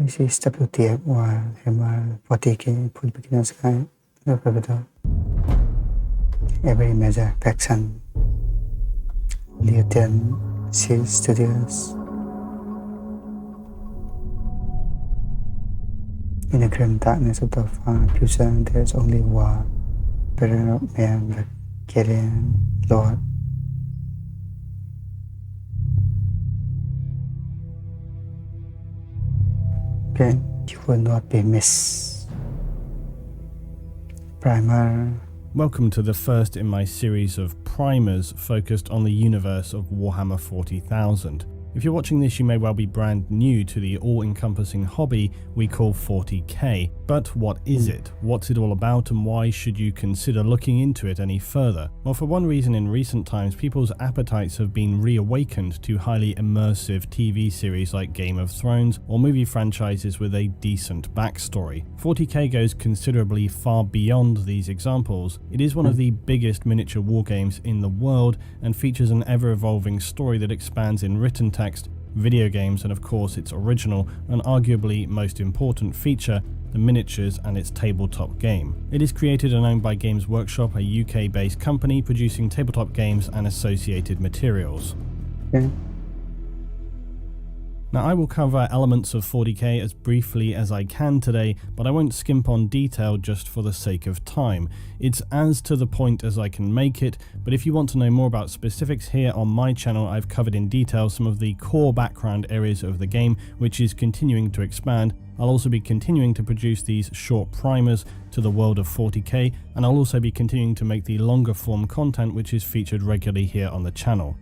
This is WTF Warhammer 40k full beginner's guide. Look at that. Every major faction. Lieutenant Seal Studios. In the grim darkness of the far future, there's only war. Better of men like Gideon, Lord. Then you will not be missed. Primer. Welcome to the first in my series of primers focused on the universe of Warhammer 40,000. If you're watching this, you may well be brand new to the all-encompassing hobby we call 40k. But what is it? What's it all about, and why should you consider looking into it any further? Well, for one reason, in recent times, people's appetites have been reawakened to highly immersive TV series like Game of Thrones, or movie franchises with a decent backstory. 40k goes considerably far beyond these examples. It is one of the biggest miniature wargames in the world, and features an ever-evolving story that expands in written text, video games, and of course its original and arguably most important feature, the miniatures and its tabletop game. It is created and owned by Games Workshop, a UK-based company producing tabletop games and associated materials. Okay. Now, I will cover elements of 40k as briefly as I can today, but I won't skimp on detail just for the sake of time. It's as to the point as I can make it, but if you want to know more about specifics, here on my channel I've covered in detail some of the core background areas of the game, which is continuing to expand. I'll also be continuing to produce these short primers to the world of 40k, and I'll also be continuing to make the longer form content which is featured regularly here on the channel.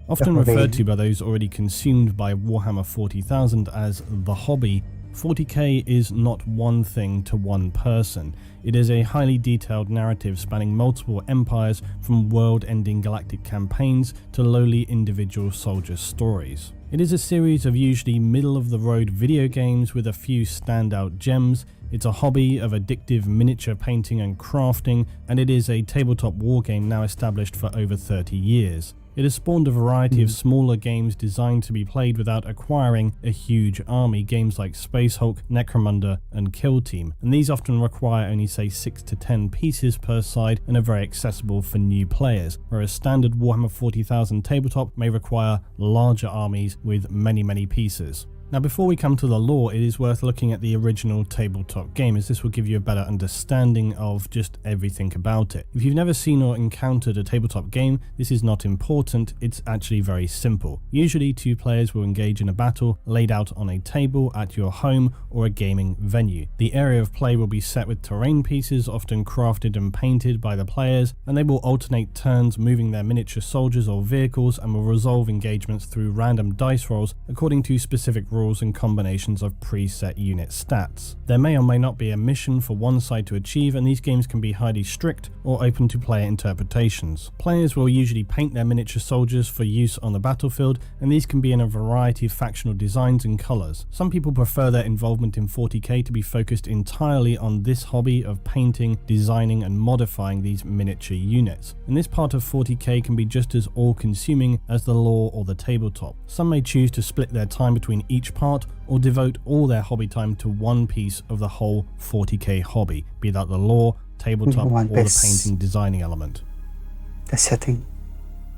Often referred to by those already consumed by Warhammer 40,000 as the hobby, 40k is not one thing to one person. It is a highly detailed narrative spanning multiple empires, from world-ending galactic campaigns to lowly individual soldier stories. It is a series of usually middle-of-the-road video games with a few standout gems. It's a hobby of addictive miniature painting and crafting, and it is a tabletop wargame now established for over 30 years. It has spawned a variety of smaller games designed to be played without acquiring a huge army, games like Space Hulk, Necromunda, and Kill Team, and these often require only say 6 to 10 pieces per side and are very accessible for new players, whereas standard Warhammer 40,000 tabletop may require larger armies with many pieces. Now, before we come to the lore, it is worth looking at the original tabletop game, as this will give you a better understanding of just everything about it. If you've never seen or encountered a tabletop game, this is not important, it's actually very simple. Usually 2 players will engage in a battle laid out on a table at your home or a gaming venue. The area of play will be set with terrain pieces, often crafted and painted by the players, and they will alternate turns moving their miniature soldiers or vehicles, and will resolve engagements through random dice rolls according to specific rules and combinations of preset unit stats. There may or may not be a mission for one side to achieve, and these games can be highly strict or open to player interpretations. Players will usually paint their miniature soldiers for use on the battlefield, and these can be in a variety of factional designs and colours. Some people prefer their involvement in 40k to be focused entirely on this hobby of painting, designing and modifying these miniature units, and this part of 40k can be just as all-consuming as the lore or the tabletop. Some may choose to split their time between each part, or devote all their hobby time to one piece of the whole 40k hobby, be that the lore, tabletop, or the painting designing element. The setting.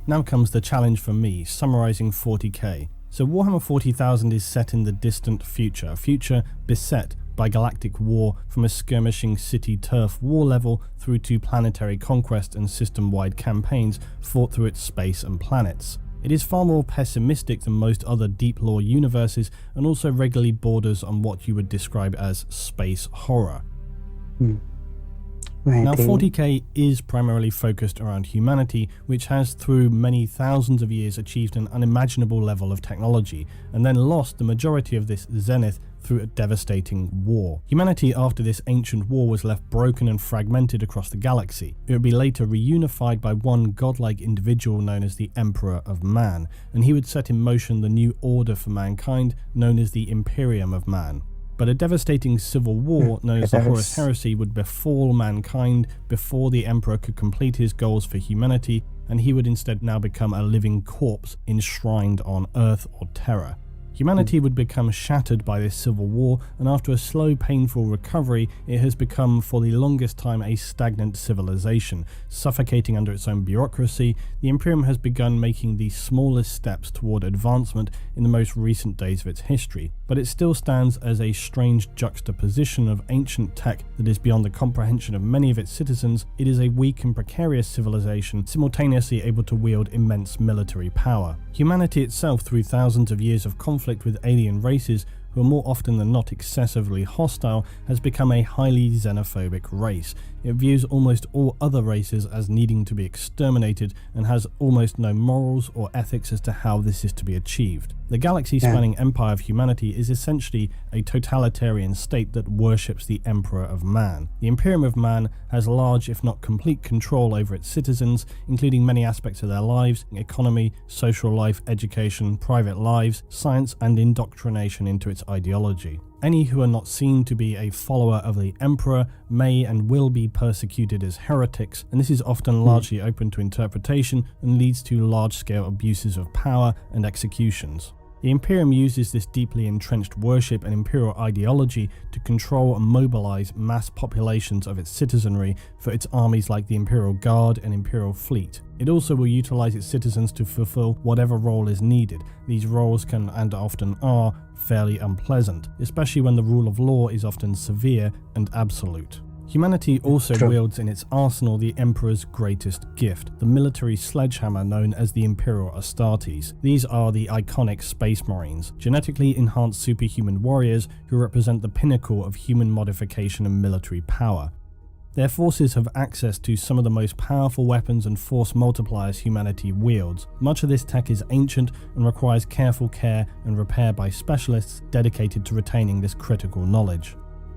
Now comes the challenge for me, summarizing 40k. So Warhammer 40,000 is set in the distant future, a future beset by galactic war, from a skirmishing city turf war level through to planetary conquest and system-wide campaigns fought through its space and planets. It is far more pessimistic than most other deep lore universes, and also regularly borders on what you would describe as space horror. Now, 40k is primarily focused around humanity, which has through many thousands of years achieved an unimaginable level of technology, and then lost the majority of this zenith through a devastating war. Humanity after this ancient war was left broken and fragmented across the galaxy. It would be later reunified by one godlike individual known as the Emperor of Man, and he would set in motion the new order for mankind known as the Imperium of Man. But a devastating civil war known as the Horus Heresy would befall mankind before the Emperor could complete his goals for humanity, and he would instead now become a living corpse enshrined on Earth or Terra. Humanity would become shattered by this civil war, and after a slow, painful recovery, it has become for the longest time a stagnant civilization. Suffocating under its own bureaucracy, the Imperium has begun making the smallest steps toward advancement in the most recent days of its history, but it still stands as a strange juxtaposition of ancient tech that is beyond the comprehension of many of its citizens. It is a weak and precarious civilization, simultaneously able to wield immense military power. Humanity itself, through thousands of years of conflict with alien races who are more often than not excessively hostile, has become a highly xenophobic race. It views almost all other races as needing to be exterminated and has almost no morals or ethics as to how this is to be achieved. The galaxy-spanning empire of humanity is essentially a totalitarian state that worships the Emperor of Man. The Imperium of Man has large, if not complete, control over its citizens, including many aspects of their lives, economy, social life, education, private lives, science, and indoctrination into its ideology. Any who are not seen to be a follower of the Emperor may and will be persecuted as heretics, and this is often largely open to interpretation and leads to large-scale abuses of power and executions. The Imperium uses this deeply entrenched worship and imperial ideology to control and mobilize mass populations of its citizenry for its armies like the Imperial Guard and Imperial Fleet. It also will utilize its citizens to fulfill whatever role is needed. These roles can, and often are, fairly unpleasant, especially when the rule of law is often severe and absolute. Humanity also wields in its arsenal the Emperor's greatest gift, the military sledgehammer known as the Imperial Astartes. These are the iconic Space Marines, genetically enhanced superhuman warriors who represent the pinnacle of human modification and military power. Their forces have access to some of the most powerful weapons and force multipliers humanity wields. Much of this tech is ancient and requires careful care and repair by specialists dedicated to retaining this critical knowledge.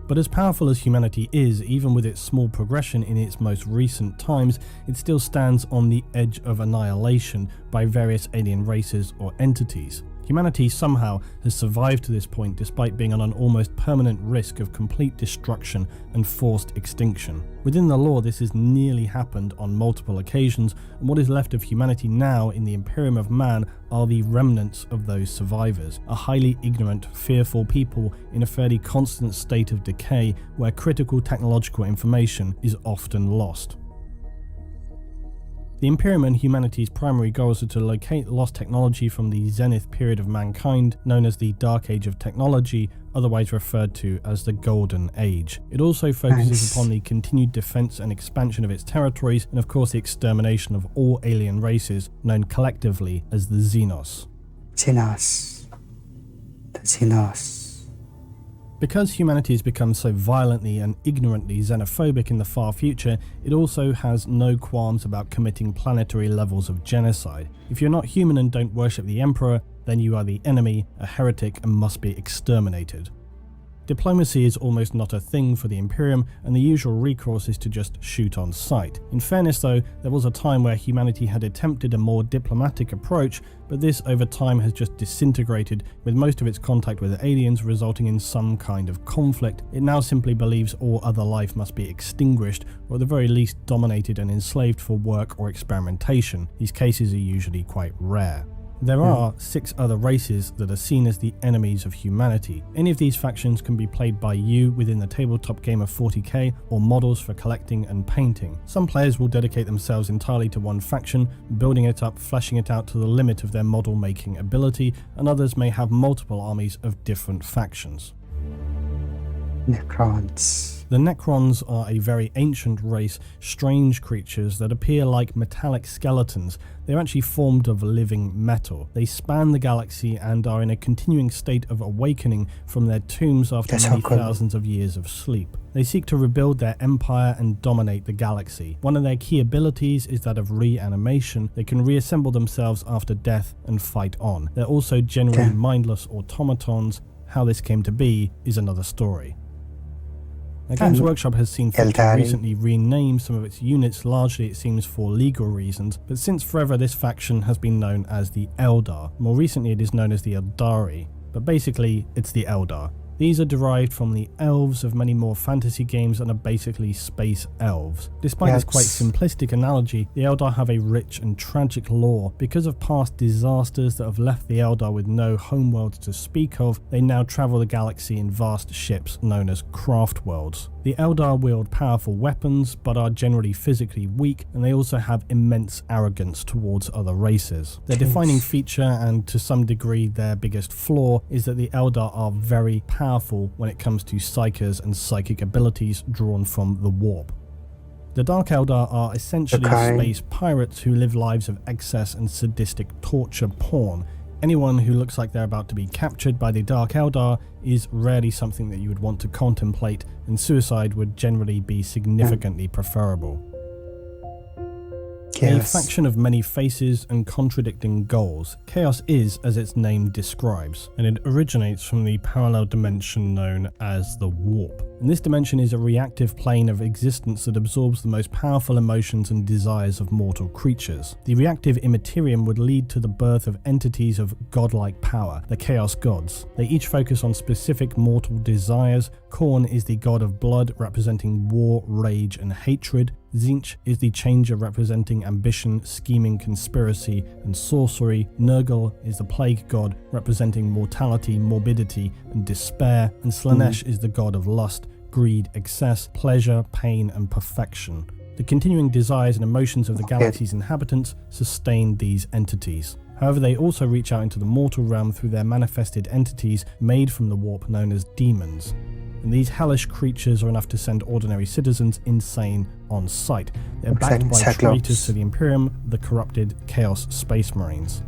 But as powerful as humanity is, even with its small progression in its most recent times, it still stands on the edge of annihilation by various alien races or entities. Humanity somehow has survived to this point despite being on an almost permanent risk of complete destruction and forced extinction. Within the lore, this has nearly happened on multiple occasions, and what is left of humanity now in the Imperium of Man are the remnants of those survivors, a highly ignorant, fearful people in a fairly constant state of decay where critical technological information is often lost. The Imperium and humanity's primary goals are to locate lost technology from the zenith period of mankind, known as the Dark Age of Technology, otherwise referred to as the Golden Age. It also focuses upon the continued defense and expansion of its territories, and of course the extermination of all alien races, known collectively as the XENOS. XENOS. The XENOS. Because humanity has become so violently and ignorantly xenophobic in the far future, it also has no qualms about committing planetary levels of genocide. If you're not human and don't worship the Emperor, then you are the enemy, a heretic, and must be exterminated. Diplomacy is almost not a thing for the Imperium, and the usual recourse is to just shoot on sight. In fairness though, there was a time where humanity had attempted a more diplomatic approach, but this over time has just disintegrated, with most of its contact with aliens resulting in some kind of conflict. It now simply believes all other life must be extinguished, or at the very least dominated and enslaved for work or experimentation. These cases are usually quite rare. There are 6 other races that are seen as the enemies of humanity. Any of these factions can be played by you within the tabletop game of 40k, or models for collecting and painting. Some players will dedicate themselves entirely to one faction, building it up, fleshing it out to the limit of their model making ability, and others may have multiple armies of different factions. NECRONS. The NECRONS are a very ancient race, strange creatures that appear like metallic skeletons. They're actually formed of living metal. They span the galaxy and are in a continuing state of awakening from their tombs after many thousands of years of sleep. They seek to rebuild their empire and dominate the galaxy. One of their key abilities is that of reanimation. They can reassemble themselves after death and fight on. They're also generally mindless automatons. How this came to be is another story. Now, Games Workshop has seen fit to recently rename some of its units, largely it seems for legal reasons, but since forever this faction has been known as the ELDAR. More recently it is known as the ELDARI, but basically it's the ELDAR. The These are derived from the elves of many more fantasy games and are basically space elves. Despite this quite simplistic analogy, the Eldar have a rich and tragic lore. Because of past disasters that have left the Eldar with no homeworlds to speak of, they now travel the galaxy in vast ships known as craft worlds. The Eldar wield powerful weapons, but are generally physically weak, and they also have immense arrogance towards other races. Their defining feature, and to some degree their biggest flaw, is that the Eldar are very powerful when it comes to psychers and psychic abilities drawn from the warp. The Dark Eldar are essentially space pirates who live lives of excess and sadistic torture porn. Anyone who looks like they're about to be captured by the Dark Eldar is rarely something that you would want to contemplate, and suicide would generally be significantly preferable. A faction of many faces and contradicting goals, Chaos is as its name describes, and it originates from the parallel dimension known as the Warp. And this dimension is a reactive plane of existence that absorbs the most powerful emotions and desires of mortal creatures. The reactive immaterium would lead to the birth of entities of godlike power, the Chaos Gods. They each focus on specific mortal desires. Khorne is the god of blood, representing war, rage, and hatred. Tzeentch is the changer representing ambition, scheming, conspiracy, and sorcery. Nurgle is the plague god representing mortality, morbidity, and despair. And Slaanesh is the god of lust, greed, excess, pleasure, pain, and perfection. The continuing desires and emotions of the galaxy's inhabitants sustain these entities. However, they also reach out into the mortal realm through their manifested entities made from the warp known as demons. And these hellish creatures are enough to send ordinary citizens insane on sight. They're backed by traitors to the Imperium, the corrupted Chaos Space Marines.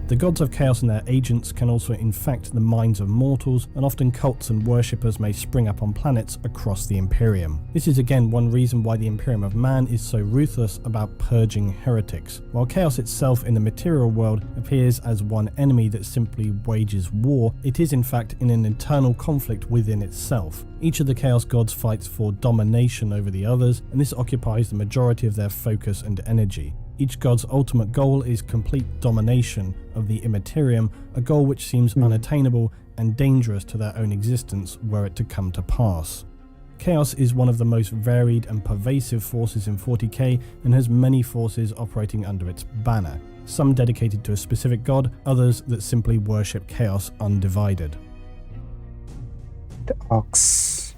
The gods of chaos and their agents can also infect the minds of mortals, and often cults and worshippers may spring up on planets across the Imperium. This is again one reason why the Imperium of Man is so ruthless about purging heretics. While chaos itself in the material world appears as one enemy that simply wages war, it is in fact in an internal conflict within itself. Each of the Chaos Gods fights for domination over the others, and this occupies the majority of their focus and energy. Each god's ultimate goal is complete domination of the Immaterium, a goal which seems unattainable and dangerous to their own existence were it to come to pass. Chaos is one of the most varied and pervasive forces in 40k and has many forces operating under its banner, some dedicated to a specific god, others that simply worship chaos undivided. The Orcs.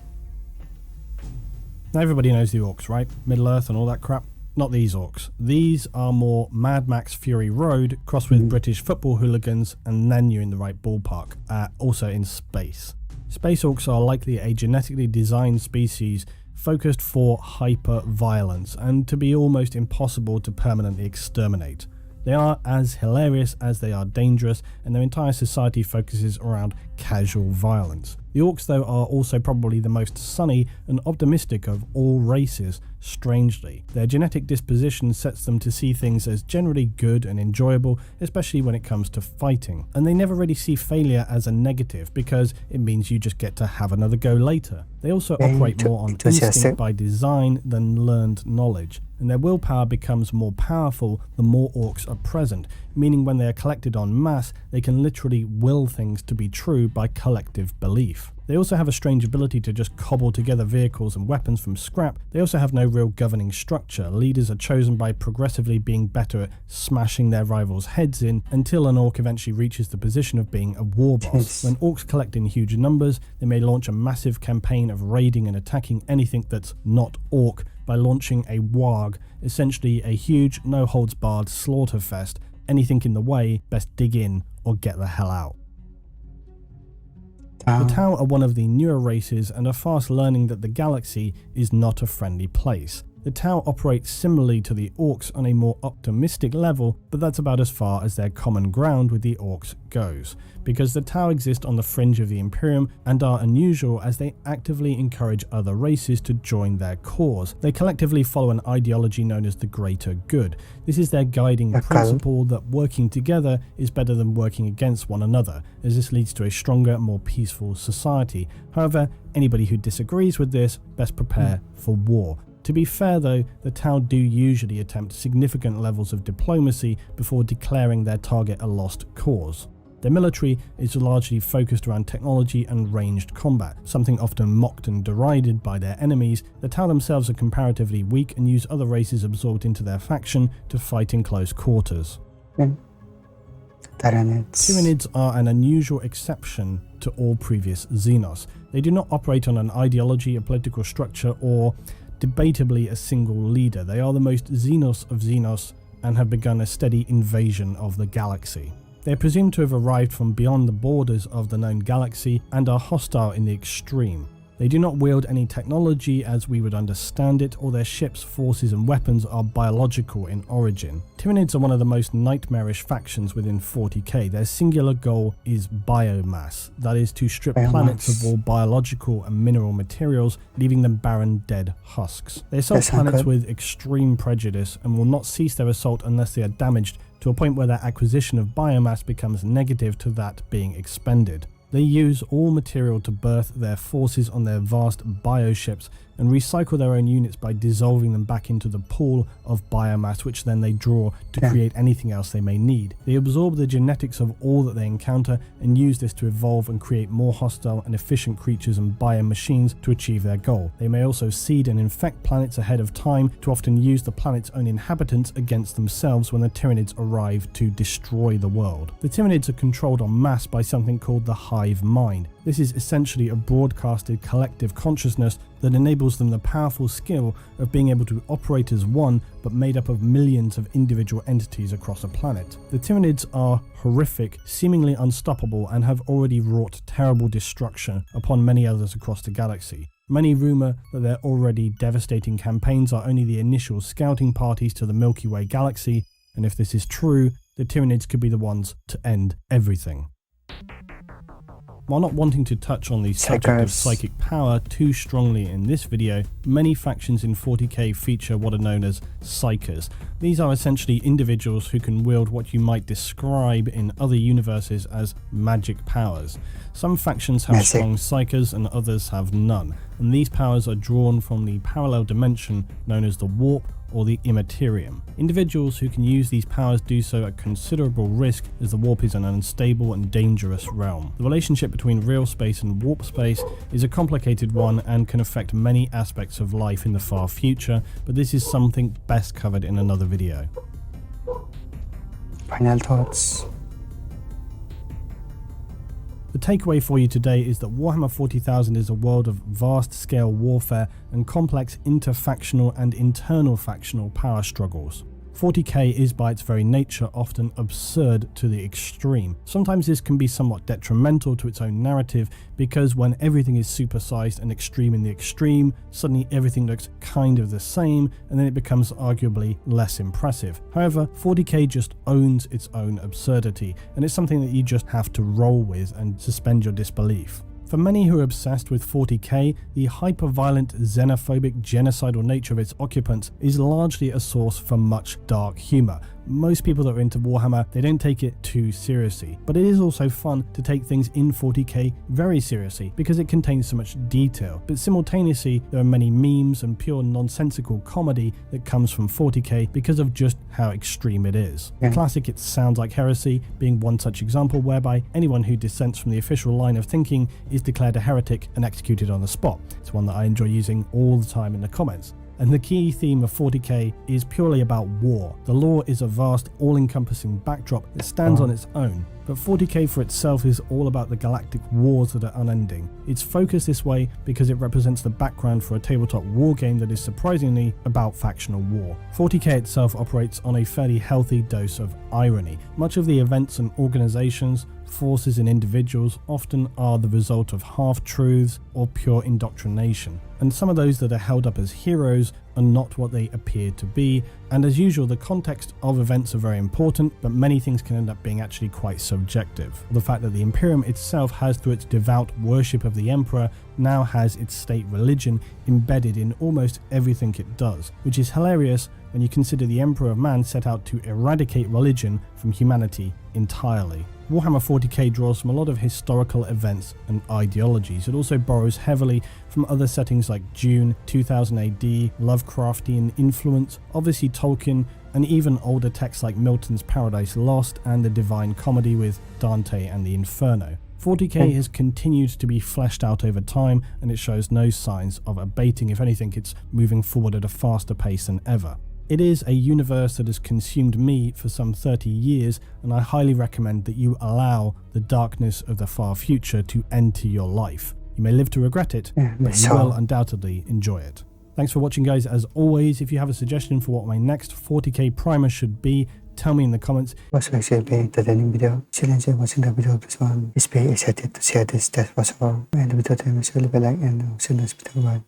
Now everybody knows the Orcs, right? Middle-earth and all that crap. Not these Orcs. These are more Mad Max Fury Road crossed with British football hooligans, and then you're in the right ballpark, also in space. Space Orcs are likely a genetically designed species focused for hyper-violence and to be almost impossible to permanently exterminate. They are as hilarious as they are dangerous, and their entire society focuses around casual violence. The Orcs, though, are also probably the most sunny and optimistic of all races, strangely. Their genetic disposition sets them to see things as generally good and enjoyable, especially when it comes to fighting. And they never really see failure as a negative, because it means you just get to have another go later. They also operate more on instinct by design than learned knowledge, and their willpower becomes more powerful the more Orcs are present, meaning when they are collected en masse, they can literally will things to be true by collective belief. They also have a strange ability to just cobble together vehicles and weapons from scrap. They also have no real governing structure. Leaders are chosen by progressively being better at smashing their rivals' heads in, until an Orc eventually reaches the position of being a war boss. When Orcs collect in huge numbers, they may launch a massive campaign of raiding and attacking anything that's not Orc by launching a warg, essentially a huge, no-holds-barred slaughter fest. Anything in the way, best dig in or get the hell out. The Tau are one of the newer races and are fast learning that the galaxy is not a friendly place. The Tau operate similarly to the Orcs on a more optimistic level, but that's about as far as their common ground with the Orcs goes, because the Tau exist on the fringe of the Imperium and are unusual as they actively encourage other races to join their cause. They collectively follow an ideology known as the greater good. This is their guiding principle that working together is better than working against one another, as this leads to a stronger, more peaceful society. However, anybody who disagrees with this best prepare for war. To be fair though, the Tau do usually attempt significant levels of diplomacy before declaring their target a lost cause. Their military is largely focused around technology and ranged combat, something often mocked and derided by their enemies that tout themselves are comparatively weak and use other races absorbed into their faction to fight in close quarters. Tyranids are an unusual exception to all previous XENOS. They do not operate on an ideology, a political structure, or debatably a single leader. They are the most XENOS of XENOS and have begun a steady invasion of the galaxy. They are presumed to have arrived from beyond the borders of the known galaxy and are hostile in the extreme. They do not wield any technology as we would understand it, or their ships, forces and weapons are biological in origin. Tyranids are one of the most nightmarish factions within 40k. Their singular goal is biomass, that is to strip planets of all biological and mineral materials, leaving them barren, dead husks. They assault planets with extreme prejudice and will not cease their assault unless they are damaged to a point where their acquisition of biomass becomes negative to that being expended. They use all material to birth their forces on their vast bioships and recycle their own units by dissolving them back into the pool of biomass, which then they draw to create anything else they may need. They absorb the genetics of all that they encounter and use this to evolve and create more hostile and efficient creatures and biomachines to achieve their goal. They may also seed and infect planets ahead of time to often use the planet's own inhabitants against themselves when the Tyranids arrive to destroy the world. The Tyranids are controlled en masse by something called the hive mind. This is essentially a broadcasted collective consciousness that enables them the powerful skill of being able to operate as one, but made up of millions of individual entities across a planet. The Tyranids are horrific, seemingly unstoppable, and have already wrought terrible destruction upon many others across the galaxy. Many rumour that their already devastating campaigns are only the initial scouting parties to the Milky Way galaxy, and if this is true, the Tyranids could be the ones to end everything. While not wanting to touch on the subject of psychic power too strongly in this video, many factions in 40k feature what are known as psykers. These are essentially individuals who can wield what you might describe in other universes as magic powers. Some factions have strong psykers and others have none, and these powers are drawn from the parallel dimension known as the warp or the immaterium. Individuals who can use these powers do so at considerable risk, as the warp is an unstable and dangerous realm. The relationship between real space and warp space is a complicated one and can affect many aspects of life in the far future, but this is something best covered in another video. Final thoughts. The takeaway for you today is that Warhammer 40,000 is a world of vast-scale warfare and complex interfactional and internal factional power struggles. 40k is by its very nature often absurd to the extreme. Sometimes this can be somewhat detrimental to its own narrative because when everything is supersized and extreme in the extreme, suddenly everything looks kind of the same and then it becomes arguably less impressive. However, 40k just owns its own absurdity, and it's something that you just have to roll with and suspend your disbelief. For many who are obsessed with 40k, the hyper-violent, xenophobic, genocidal nature of its occupants is largely a source for much dark humour. Most people that are into Warhammer, they don't take it too seriously, but it is also fun to take things in 40k very seriously because it contains so much detail. But simultaneously, there are many memes and pure nonsensical comedy that comes from 40k because of just how extreme it is. The classic It Sounds Like Heresy being one such example, whereby anyone who dissents from the official line of thinking is declared a heretic and executed on the spot. It's one that I enjoy using all the time in the comments. And the key theme of 40k is purely about war. The lore is a vast, all-encompassing backdrop that stands on its own, but 40k for itself is all about the galactic wars that are unending. It's focused this way because it represents the background for a tabletop war game that is surprisingly about factional war. 40k itself operates on a fairly healthy dose of irony. Much of the events and organizations, forces and individuals often are the result of half-truths or pure indoctrination, and some of those that are held up as heroes are not what they appear to be, and as usual the context of events are very important, but many things can end up being actually quite subjective. The fact that the Imperium itself has, through its devout worship of the Emperor, now has its state religion embedded in almost everything it does, which is hilarious when you consider the Emperor of Man set out to eradicate religion from humanity entirely. Warhammer 40k draws from a lot of historical events and ideologies. It also borrows heavily from other settings like Dune, 2000 AD, Lovecraftian influence, obviously Tolkien, and even older texts like Milton's Paradise Lost and the Divine Comedy with Dante and the Inferno. 40k has continued to be fleshed out over time, and it shows no signs of abating. If anything, it's moving forward at a faster pace than ever. It is a universe that has consumed me for some 30 years, and I highly recommend that you allow the darkness of the far future to enter your life. You may live to regret it, but you will undoubtedly enjoy it. Thanks for watching, guys. As always, if you have a suggestion for what my next 40k primer should be, tell me in the comments. Was actually a entertaining video. Challenge watching the video of this one. It's very excited to share this. That was all. And the video time is really like and see you next video. Bye.